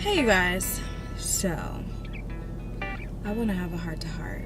Hey you guys, so I want to have a heart-to-heart.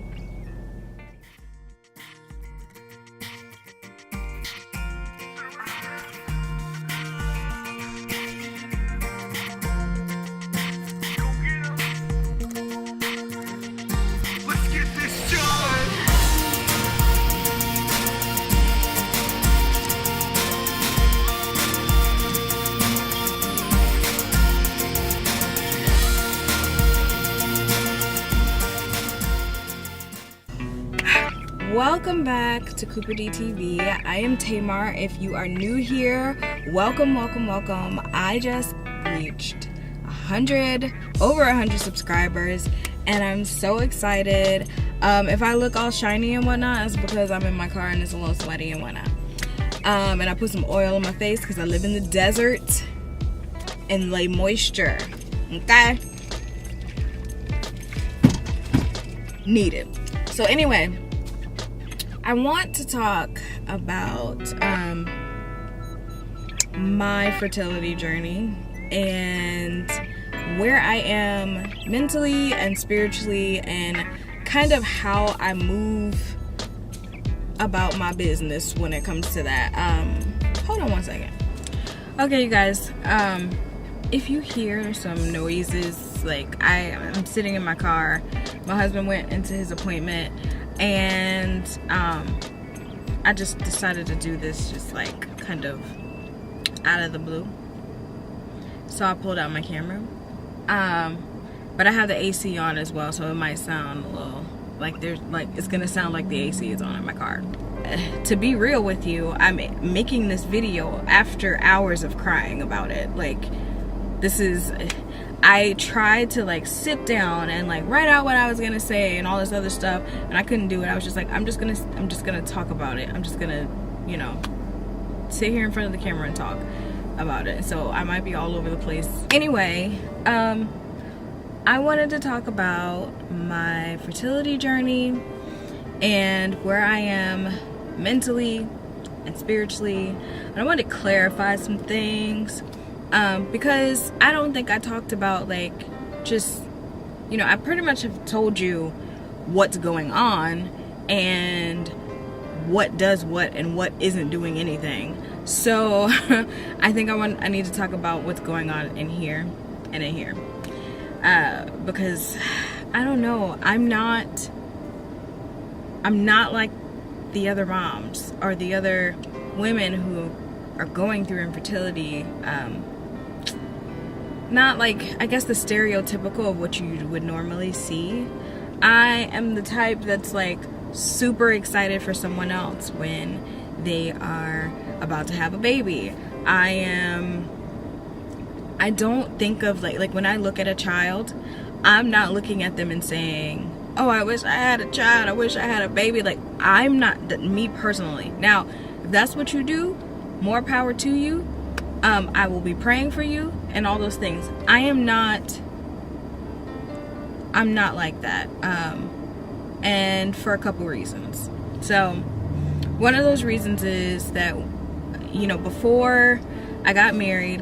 Welcome back to Cooper D TV. I am Tamar. If you are new here, welcome. I just reached over 100 subscribers, and I'm so excited. If I look all shiny and whatnot, it's because I'm in my car and it's a little sweaty and whatnot. And I put some oil on my face because I live in the desert and lay moisture. Okay? Need it. So anyway, I want to talk about my fertility journey and where I am mentally and spiritually, and kind of how I move about my business when it comes to that. Hold on one second. Okay, you guys, if you hear some noises, like I'm sitting in my car, my husband went into his appointment, and I just decided to do this just like kind of out of the blue. So I pulled out my camera. But I have the AC on as well, so it might sound a little like it's gonna sound like the AC is on in my car. To be real with you, I'm making this video after hours of crying about it. I tried to like sit down and like write out what I was gonna say and all this other stuff, and I couldn't do it. I was just like, I'm just gonna talk about it. I'm just gonna, sit here in front of the camera and talk about it. So I might be all over the place. Anyway, I wanted to talk about my fertility journey and where I am mentally and spiritually. And I wanted to clarify some things. Because I don't think I talked about I pretty much have told you what's going on and what does what and what isn't doing anything. So I think I need to talk about what's going on in here and in here. Because I don't know, I'm not like the other moms or the other women who are going through infertility. Not like, I guess, the stereotypical of what you would normally see. I am the type that's like super excited for someone else when they are about to have a baby. I don't think of like when I look at a child, I'm not looking at them and saying, oh, I wish I had a child, I wish I had a baby. Like, I'm not, me personally. Now, if that's what you do, more power to you. I will be praying for you and all those things. I'm not like that. And for a couple reasons. So one of those reasons is that, before I got married,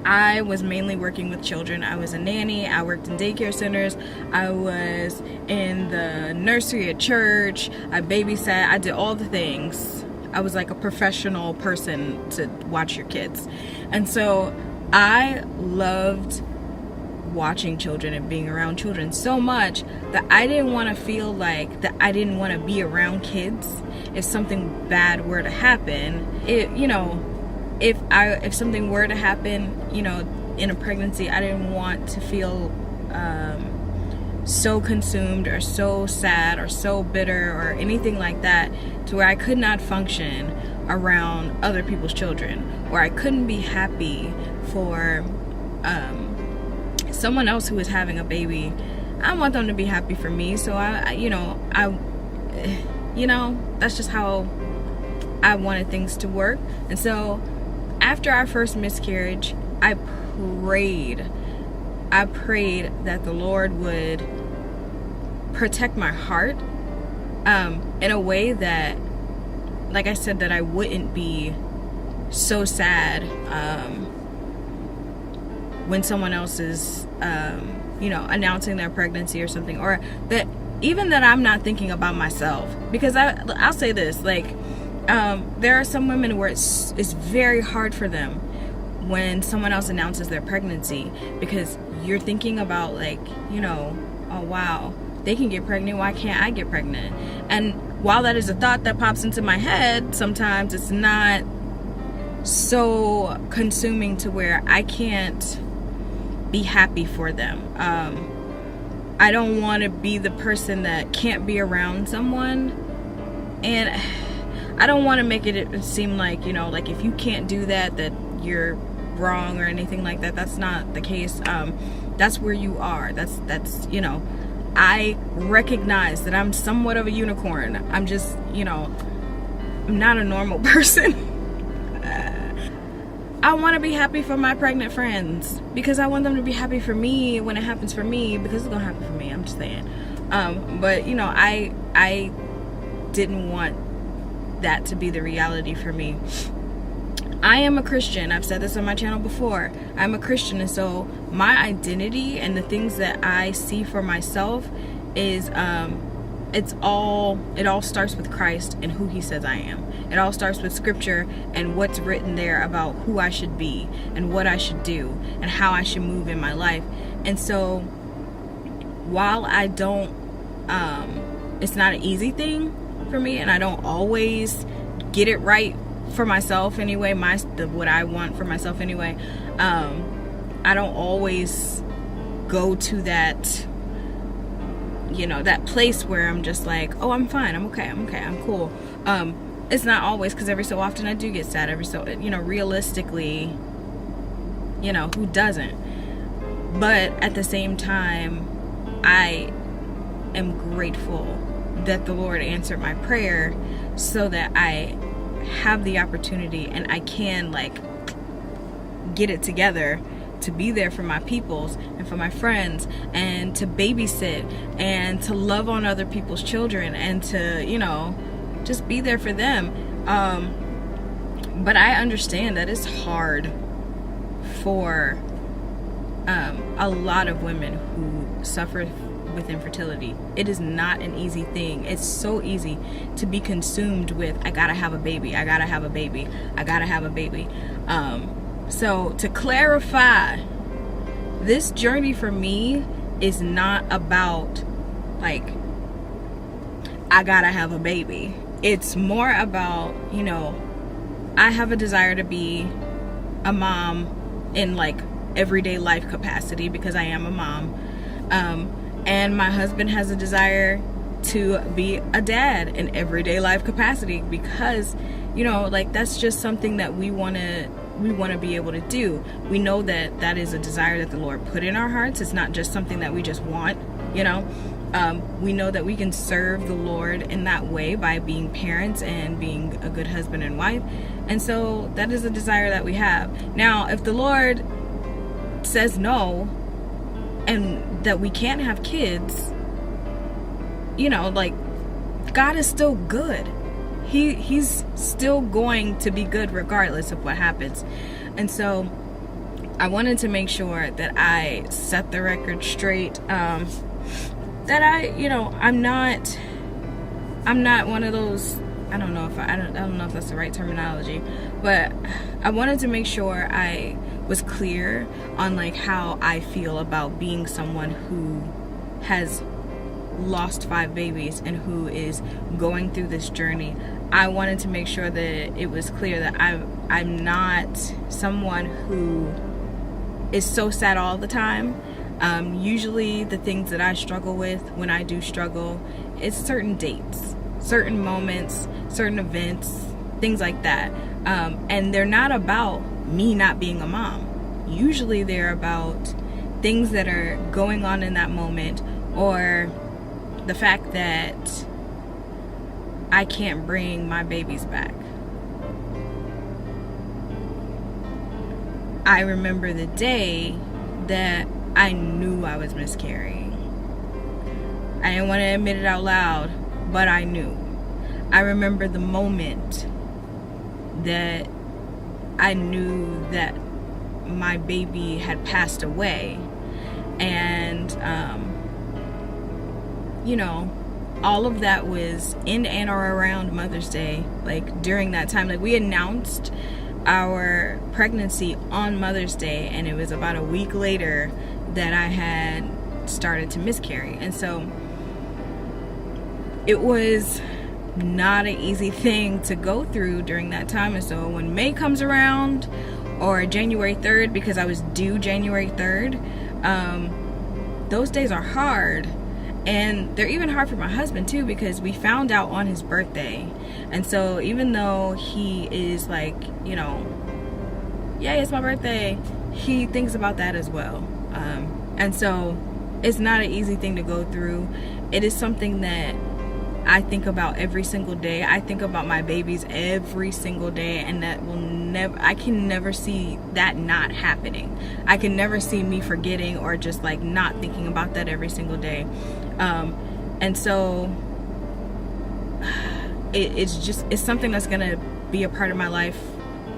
I was mainly working with children. I was a nanny. I worked in daycare centers. I was in the nursery at church. I babysat. I did all the things. I was like a professional person to watch your kids. And so I loved watching children and being around children so much that I didn't want to feel like that I didn't want to be around kids if something bad were to happen. If something were to happen, in a pregnancy, I didn't want to feel so consumed or so sad or so bitter or anything like that, to where I could not function around other people's children, or I couldn't be happy for someone else who is having a baby. I want them to be happy for me. So that's just how I wanted things to work. And so after our first miscarriage, I prayed that the Lord would protect my heart in a way that, like I said, that I wouldn't be so sad when someone else is, announcing their pregnancy or something, or that even that I'm not thinking about myself. Because I'll say this, like, there are some women where it's very hard for them when someone else announces their pregnancy, because you're thinking about, like, oh wow, they can get pregnant, why can't I get pregnant? And while that is a thought that pops into my head, sometimes it's not so consuming to where I can't be happy for them. I don't want to be the person that can't be around someone, and I don't want to make it seem like, like if you can't do that you're wrong or anything like that. That's not the case. That's where you are. That's I recognize that I'm somewhat of a unicorn. I'm just, I'm not a normal person. I want to be happy for my pregnant friends, because I want them to be happy for me when it happens for me, because it's gonna happen for me. I'm just saying. But I didn't want that to be the reality for me. I am a Christian. I've said this on my channel before. I'm a Christian, and so my identity and the things that I see for myself is it all starts with Christ and who he says I am. It all starts with scripture and what's written there about who I should be and what I should do and how I should move in my life. And so while I don't it's not an easy thing for me, and I don't always get it right for myself anyway, what I want for myself anyway, I don't always go to that that place where I'm just like, oh, I'm fine, I'm okay, I'm cool. It's not always, because every so often I do get sad. Realistically, who doesn't? But at the same time, I am grateful that the Lord answered my prayer, so that I have the opportunity and I can, like, get it together to be there for my peoples and for my friends, and to babysit and to love on other people's children, and to just be there for them. But I understand that it's hard for a lot of women who suffer with infertility. It is not an easy thing. It's so easy to be consumed with, I gotta have a baby, I gotta have a baby, I gotta have a baby. So to clarify, this journey for me is not about, like, I gotta have a baby. It's more about, I have a desire to be a mom in, like, everyday life capacity, because I am a mom. And my husband has a desire to be a dad in everyday life capacity, because, like, that's just something that we want to be able to do. We know that that is a desire that the Lord put in our hearts. It's not just something that we just want, we know that we can serve the Lord in that way by being parents and being a good husband and wife. And so that is a desire that we have. Now, if the Lord says no, and that we can't have kids, like, God is still good. He's still going to be good regardless of what happens. And so I wanted to make sure that I set the record straight, that I'm not one of those, I don't know if that's the right terminology, but I wanted to make sure I was clear on, like, how I feel about being someone who has lost 5 babies and who is going through this journey. I wanted to make sure that it was clear that I'm not someone who is so sad all the time. Usually the things that I struggle with, when I do struggle, it's certain dates, certain moments, certain events, things like that. And they're not about me not being a mom. Usually they're about things that are going on in that moment, or the fact that I can't bring my babies back. I remember the day that I knew I was miscarrying. I didn't want to admit it out loud, but I knew. I remember the moment that I knew that my baby had passed away. And you know, all of that was in and or around Mother's Day. Like during that time, like we announced our pregnancy on Mother's Day, and it was about a week later that I had started to miscarry. And so it was not an easy thing to go through during that time. And so when May comes around, or January 3rd, because I was due January 3rd, those days are hard. And they're even hard for my husband too, because we found out on his birthday. And so even though he is like, you know, yay, it's my birthday, he thinks about that as well. And so it's not an easy thing to go through. It is something that I think about every single day. I think about my babies every single day, and that will never, I can never see that not happening. I can never see me forgetting or just like not thinking about that every single day. And so it's something that's gonna be a part of my life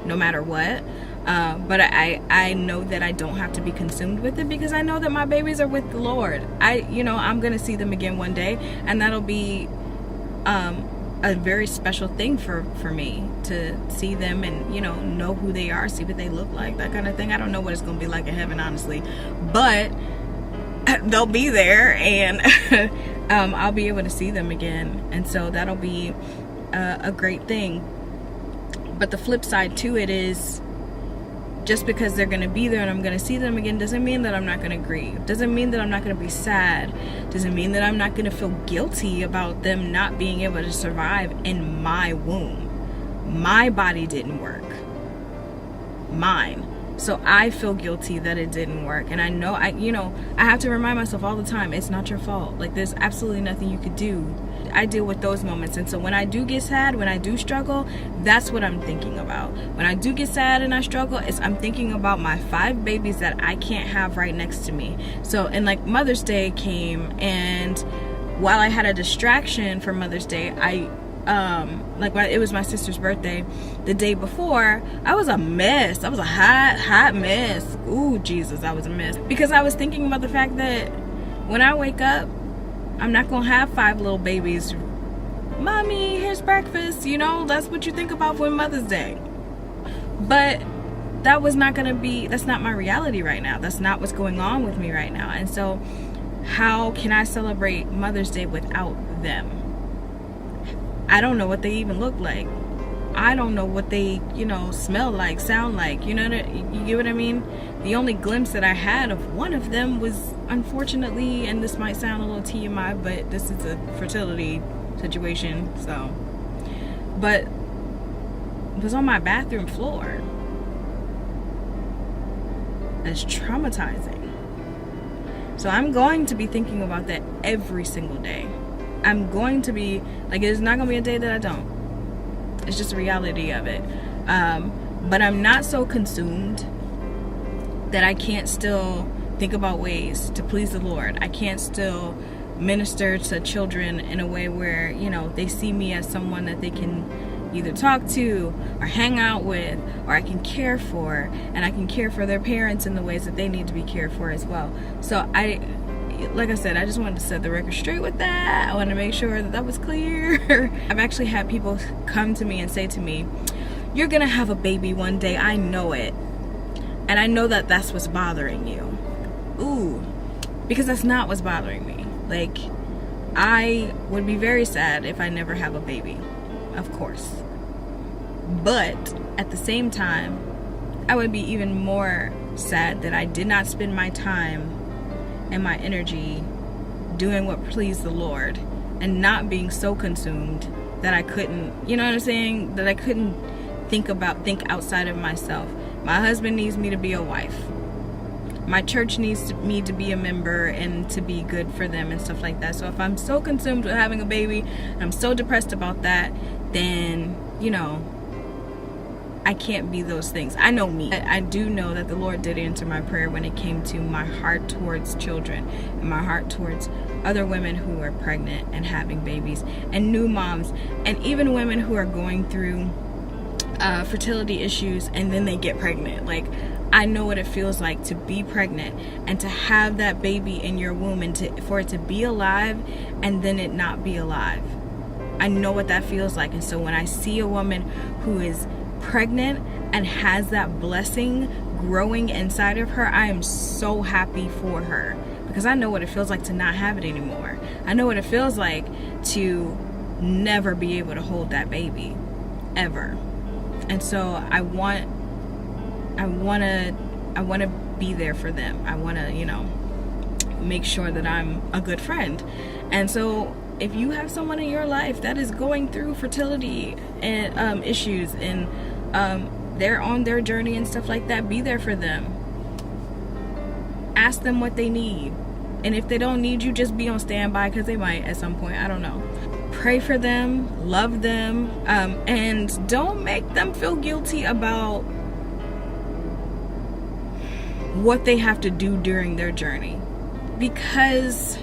no matter what. But I know that I don't have to be consumed with it, because I know that my babies are with the Lord. I'm gonna see them again one day, and that'll be a very special thing for me to see them and, you know who they are, see what they look like, that kind of thing. I don't know what it's gonna be like in heaven, honestly, but they'll be there, and I'll be able to see them again. And so that'll be a great thing. But the flip side to it is, just because they're going to be there and I'm going to see them again doesn't mean that I'm not going to grieve. Doesn't mean that I'm not going to be sad. Doesn't mean that I'm not going to feel guilty about them not being able to survive in my womb. My body didn't work. Mine. So I feel guilty that it didn't work. And I know, I have to remind myself all the time, it's not your fault. Like, there's absolutely nothing you could do. I deal with those moments. And so when I do get sad, when I do struggle, that's what I'm thinking about. When I do get sad and I struggle, I'm thinking about my 5 babies that I can't have right next to me. So, and like Mother's Day came, and while I had a distraction for Mother's Day, when it was my sister's birthday, the day before, I was a mess. I was a hot mess. Ooh, Jesus, I was a mess. Because I was thinking about the fact that when I wake up, I'm not gonna have 5 little babies. Mommy, here's breakfast. That's what you think about for Mother's Day. But that's not my reality right now. That's not what's going on with me right now. And so how can I celebrate Mother's Day without them? I don't know what they even look like. I don't know what they, smell like, sound like. You get what I mean? The only glimpse that I had of one of them was, unfortunately, and this might sound a little TMI, but this is a fertility situation, so. But it was on my bathroom floor. That's traumatizing. So I'm going to be thinking about that every single day. I'm going to be, there's not going to be a day that I don't. It's just a reality of it. But I'm not so consumed that I can't still think about ways to please the Lord. I can't still minister to children in a way where, they see me as someone that they can either talk to or hang out with, or I can care for, and I can care for their parents in the ways that they need to be cared for as well. So like I said, I just wanted to set the record straight with that. I wanted to make sure that was clear. I've actually had people come to me and say to me, "You're gonna have a baby one day, I know it. And I know that that's what's bothering you." Ooh, because that's not what's bothering me. I would be very sad if I never have a baby, of course. But at the same time, I would be even more sad that I did not spend my time and my energy doing what pleased the Lord, and not being so consumed that I couldn't, that I couldn't think outside of myself. My husband needs me to be a wife. My church needs me to be a member and to be good for them and stuff like that. So if I'm so consumed with having a baby and I'm so depressed about that, then, I can't be those things. I know me. I do know that the Lord did answer my prayer when it came to my heart towards children and my heart towards other women who are pregnant and having babies, and new moms, and even women who are going through fertility issues and then they get pregnant. I know what it feels like to be pregnant and to have that baby in your womb, and for it to be alive and then it not be alive. I know what that feels like. And so when I see a woman who is pregnant and has that blessing growing inside of her, I am so happy for her, because I know what it feels like to not have it anymore. I know what it feels like to never be able to hold that baby ever. And so I want to be there for them. I want to, make sure that I'm a good friend. And so if you have someone in your life that is going through fertility and issues, and they're on their journey and stuff like that, be there for them. Ask them what they need. And if they don't need you, just be on standby, because they might at some point. I don't know. Pray for them, love them, and don't make them feel guilty about what they have to do during their journey, because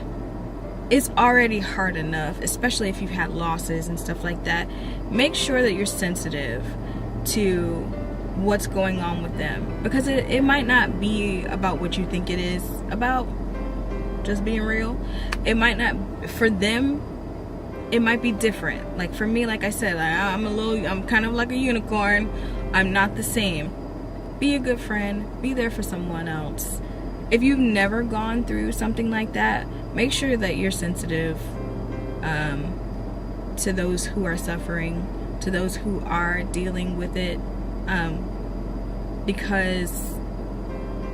it's already hard enough, especially if you've had losses and stuff like that. Make sure that you're sensitive to what's going on with them, because it might not be about what you think it is about. Just being real, it might not, for them it might be different. Like for me, like I said, I'm kind of like a unicorn. I'm not the same. Be a good friend, be there for someone else. If you've never gone through something like that, make sure that you're sensitive to those who are suffering, to those who are dealing with it, because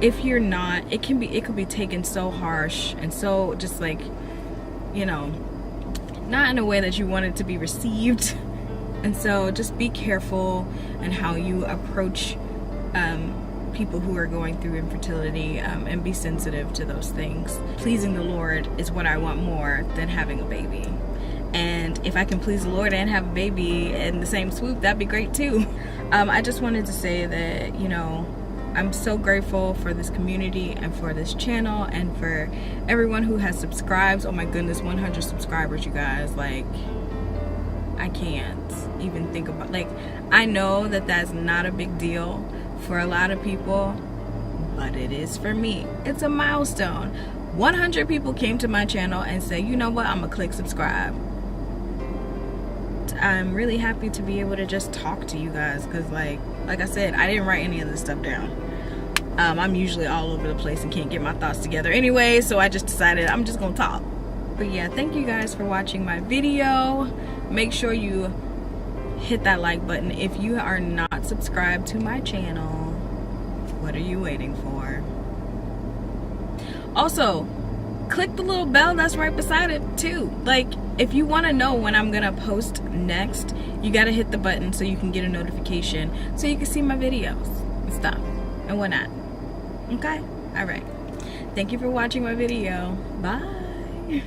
if you're not, it could be taken so harsh and so just like, not in a way that you want it to be received. And so just be careful in how you approach people who are going through infertility, and be sensitive to those things. Pleasing the Lord is what I want more than having a baby. And if I can please the Lord and have a baby in the same swoop, that'd be great too. I just wanted to say that, I'm so grateful for this community and for this channel and for everyone who has subscribed. Oh my goodness, 100 subscribers, you guys. Like, I can't even think about, I know that that's not a big deal for a lot of people, but it is for me. It's a milestone. 100 people came to my channel and said, you know what, I'm gonna click subscribe. I'm really happy to be able to just talk to you guys, because like I said, I didn't write any of this stuff down. I'm usually all over the place and can't get my thoughts together anyway, so I just decided I'm just gonna talk. But yeah, thank you guys for watching my video. Make sure you hit that like button. If you are not subscribed to my channel, what are you waiting for? Also, click the little bell that's right beside it too. Like, if you want to know when I'm gonna post next, you gotta hit the button so you can get a notification, so you can see my videos and stuff and whatnot. Okay? Alright. Thank you for watching my video. Bye.